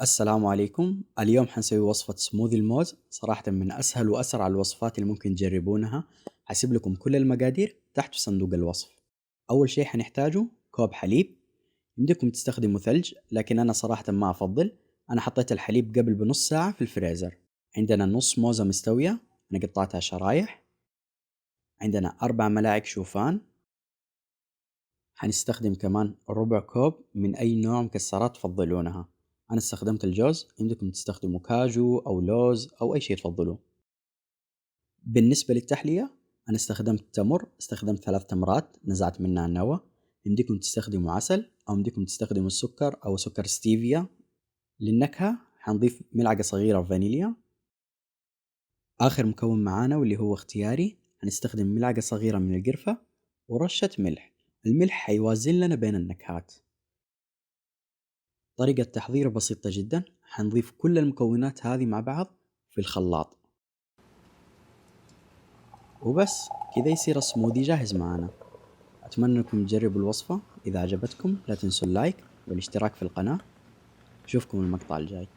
السلام عليكم. اليوم حنسوي وصفة سموذي الموز، صراحة من أسهل وأسرع الوصفات اللي ممكن تجربونها. حسيب لكم كل المقادير تحت في صندوق الوصف. أول شيء حنحتاجه كوب حليب. يمديكم تستخدموا ثلج لكن أنا صراحة ما أفضل. أنا حطيت الحليب قبل بنص ساعة في الفريزر. عندنا نص موزة مستوية أنا قطعتها شرايح. عندنا 4 ملاعق شوفان. حنستخدم كمان ربع كوب من أي نوع مكسرات تفضلونها. أنا استخدمت الجوز، عندكم تستخدموا كاجو أو لوز أو أي شيء تفضلوه. بالنسبة للتحلية أنا استخدمت تمر، استخدمت 3 تمرات نزعت منها النوى. عندكم تستخدموا عسل أو عندكم تستخدموا السكر أو سكر ستيفيا. للنكهة حنضيف ملعقة صغيرة فانيليا. آخر مكون معانا واللي هو اختياري، هنستخدم ملعقة صغيرة من القرفة ورشة ملح. الملح حيوازن لنا بين النكهات. طريقة تحضيره بسيطة جدا، حنضيف كل المكونات هذه مع بعض في الخلاط وبس كذا يصير السموذي جاهز معنا. أتمنى أنكم تجربوا الوصفة. إذا عجبتكم لا تنسوا اللايك والاشتراك في القناة. أشوفكم المقطع الجاي.